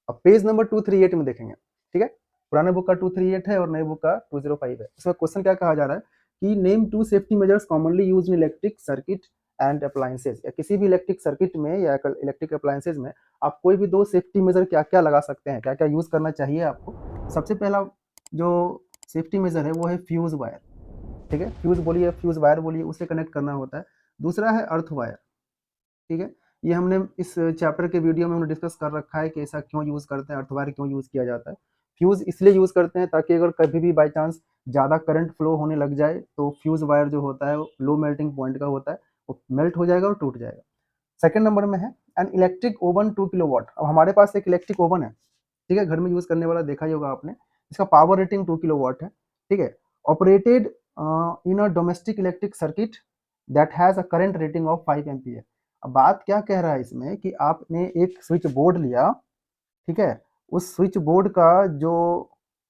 अब page number 238 में देखेंगे, ठीक है, पुराने बुक का 238 है और नए बुक का 205 है। इसमें क्वेश्चन क्या कहा जा रहा है कि name 2 safety measures commonly used in electric circuit and appliances, या किसी भी इलेक्ट्रिक सर्किट में या इलेक्ट्रिक अप्लायंसेस में आप कोई भी 2 सेफ्टी मेजर क्या क्या लगा सकते हैं, क्या क्या यूज करना चाहिए आपको। सबसे पहला जो सेफ्टी मेजर है वो है फ्यूज वायर, ठीक है, फ्यूज बोलिए, फ्यूज वायर बोलिए, उसे कनेक्ट करना होता है। दूसरा है अर्थ वायर, ठीक है, ये हमने इस चैप्टर के वीडियो में हमने डिस्कस कर रखा है कि ऐसा क्यों यूज करते हैं, अर्थ वायर क्यों यूज किया जाता है। फ्यूज इसलिए यूज करते हैं ताकि अगर कभी भी बाई चांस ज़्यादा करंट फ्लो होने लग जाए तो फ्यूज वायर जो होता है वो लो मेल्टिंग पॉइंट का होता है, वो मेल्ट हो जाएगा और टूट जाएगा। सेकंड नंबर में है एन इलेक्ट्रिक ओवन 2 किलोवाट। अब हमारे पास एक इलेक्ट्रिक ओवन है, ठीक है, घर में यूज करने वाला देखा ही होगा आपने, इसका पावर रेटिंग 2 किलोवाट है, ठीक है, operated in a domestic electric circuit that has a current rating of 5 ampere. अब बात क्या कह रहा है इसमें कि आपने एक स्विच बोर्ड लिया, ठीक है, उस स्विच बोर्ड का जो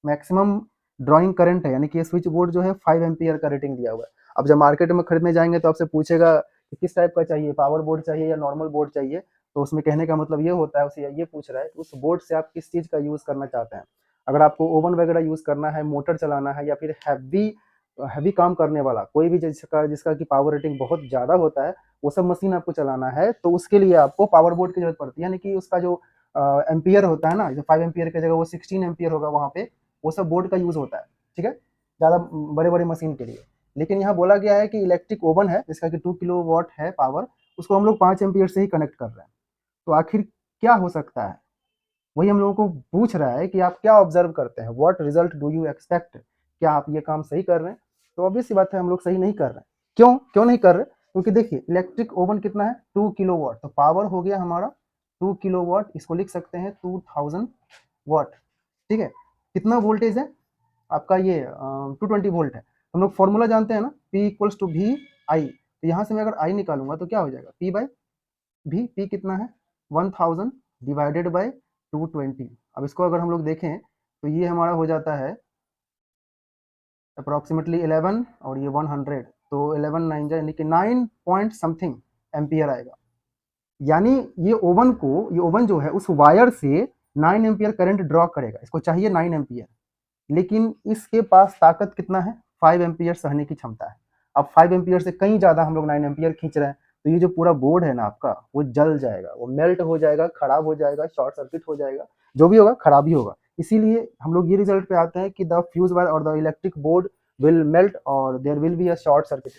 मैक्सिमम ड्राइंग करंट है, यानी कि ये स्विच बोर्ड जो है 5 एम्पियर का रेटिंग दिया हुआ है। अब जब मार्केट में खरीदने जाएंगे तो आपसे पूछेगा कि किस टाइप का चाहिए, पावर बोर्ड चाहिए या नॉर्मल बोर्ड चाहिए, तो उसमें कहने का मतलब ये होता है, उसे ये पूछ रहा है कि उस बोर्ड से आप किस चीज़ का यूज़ करना चाहते हैं। अगर आपको ओवन वगैरह यूज़ करना है, मोटर चलाना है, या फिर हैवी हैवी काम करने वाला कोई भी जिसका जिसका कि पावर रेटिंग बहुत ज़्यादा होता है, वो सब मशीन आपको चलाना है, तो उसके लिए आपको पावर बोर्ड की जरूरत पड़ती है, यानी कि उसका जो एम्पियर होता है ना, जो 5 एम्पियर की जगह वो 16 एम्पियर होगा वहाँ पे, वो सब बोर्ड का यूज़ होता है, ठीक है, ज़्यादा बड़े बड़े मशीन के लिए। लेकिन यहाँ बोला गया है कि इलेक्ट्रिक ओवन है जिसका कि 2 किलोवाट है पावर, उसको हम लोग 5 एम्पियर से ही कनेक्ट कर रहे हैं। तो आखिर क्या हो सकता है, वही हम लोगों को पूछ रहा है कि आप क्या ऑब्जर्व करते हैं, what result do you expect, क्या आप ये काम सही कर रहे हैं। तो ऑब्वियस सी बात है हम लोग सही नहीं कर रहे हैं। क्यों क्यों नहीं कर रहे? क्योंकि देखिए इलेक्ट्रिक ओवन कितना है, 2 किलोवाट, तो पावर हो गया हमारा 2 किलोवाट, इसको लिख सकते हैं 2000 वाट, ठीक है। कितना वोल्टेज है आपका, ये 220 वोल्ट है। हम लोग फॉर्मूला जानते हैं ना, P इक्वल्स टू वी आई, तो यहाँ से मैं अगर आई निकालूंगा तो क्या हो जाएगा, P बाई भी, P कितना है 1000 डिवाइडेड बाई 220। अब इसको अगर हम लोग देखें तो ये हमारा हो जाता है अप्रोक्सीमेटली 11 और ये 100, तो 11 9 यानी कि 9 पॉइंट समथिंग एम्पियर आएगा। यानी ये ओवन जो है उस वायर से 9 एम्पियर करंट ड्रॉ करेगा, इसको चाहिए 9 एम्पियर, लेकिन इसके पास ताकत कितना है, 5 एम्पियर सहने की क्षमता है। अब 5 एम्पियर से कहीं ज़्यादा हम लोग 9 एम्पियर खींच रहे हैं, तो ये जो पूरा बोर्ड है ना आपका, वो जल जाएगा, वो मेल्ट हो जाएगा, खराब हो जाएगा, शॉर्ट सर्किट हो जाएगा, जो भी होगा खराब ही होगा। इसीलिए हम लोग ये रिजल्ट पे आते हैं कि द फ्यूज वायर और the electric board will melt और there will be a short circuit.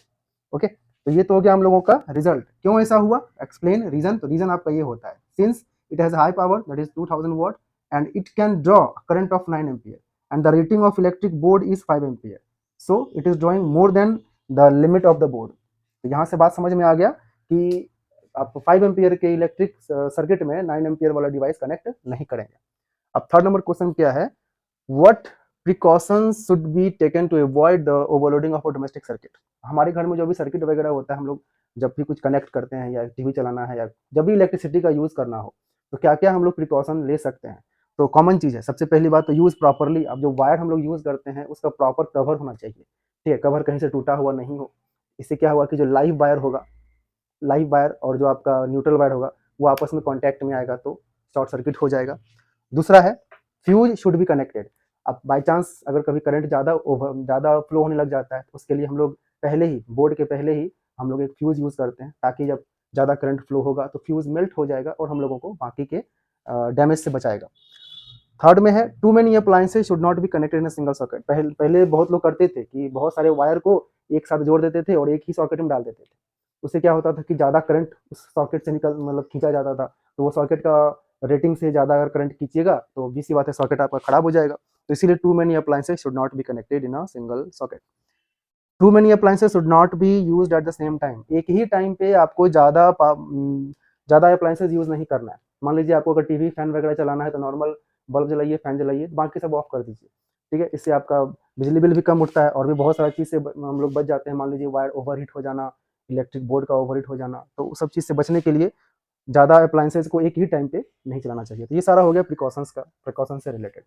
Okay, तो ये तो हो गया हम लोगों का रिजल्ट। क्यों ऐसा हुआ, एक्सप्लेन रीजन। तो रीजन आपका ये होता है, since it has high power that is 2000 watt and it can draw current of 9 ampere and the rating of electric board is 5 ampere, so it is drawing more than the limit of the board। तो यहाँ से बात समझ में आ गया कि आप 5 ampere के इलेक्ट्रिक सर्किट में 9 एम्पियर वाला डिवाइस कनेक्ट नहीं करेंगे। अब थर्ड नंबर क्वेश्चन क्या है, what precautions should be taken to avoid the overloading of a domestic circuit. हमारे घर में जो भी सर्किट वगैरह होता है, हम लोग जब भी कुछ कनेक्ट करते हैं या टीवी चलाना है या जब भी इलेक्ट्रिसिटी का यूज़ करना हो, तो क्या क्या हम लोग प्रिकॉशन ले सकते हैं। तो कॉमन चीज़ है, सबसे पहली बात तो यूज़ प्रॉपरली। अब जो वायर हम लोग यूज़ करते हैं उसका प्रॉपर कवर होना चाहिए, ठीक है, कवर कहीं से टूटा हुआ नहीं हो। इससे क्या हुआ कि जो लाइव वायर होगा, लाइव वायर और जो आपका न्यूट्रल वायर होगा वो आपस में कॉन्टैक्ट में आएगा तो शॉर्ट सर्किट हो जाएगा। दूसरा है फ्यूज शुड बी कनेक्टेड। अब बाई चांस अगर कभी करंट ज़्यादा फ्लो होने लग जाता है तो उसके लिए हम लोग पहले ही, बोर्ड के पहले ही हम लोग एक फ्यूज यूज़ करते हैं, ताकि जब ज़्यादा करंट फ्लो होगा तो फ्यूज मेल्ट हो जाएगा और हम लोगों को बाकी के डैमेज से बचाएगा। थर्ड में है too many appliances should not be connected in single socket. पहले बहुत लोग करते थे कि बहुत सारे वायर को एक साथ जोड़ देते थे और एक ही सॉकेट में डाल देते थे। उससे क्या होता था कि ज़्यादा करंट उस सॉकेट से निकल मतलब खींचा जाता था, तो वो सॉकेट का रेटिंग से ज़्यादा अगर करंट खींचिएगा तो obvious सी बात है सॉकेट आपका खराब हो जाएगा। तो इसीलिए too many appliances should not be connected in a single socket. Too many appliances should not be used at the same time. एक ही टाइम पे आपको ज़्यादा अप्लायंसेज यूज़ नहीं करना है। मान लीजिए आपको अगर टीवी फैन वगैरह चलाना है तो नॉर्मल बल्ब जलाइए, फैन जलाइए, बाकी सब ऑफ कर दीजिए, ठीक है। इससे आपका बिजली बिल भी कम उठता है और भी बहुत सारा चीज़ से हम लोग बच जाते हैं। मान लीजिए वायर ओवरहीट हो जाना, इलेक्ट्रिक बोर्ड का ओवरहीट हो जाना, तो उस सब चीज़ से बचने के लिए ज़्यादा अप्लायंसेज को एक ही टाइम पे नहीं चलाना चाहिए। तो ये सारा हो गया प्रिकॉशंस से रिलेटेड।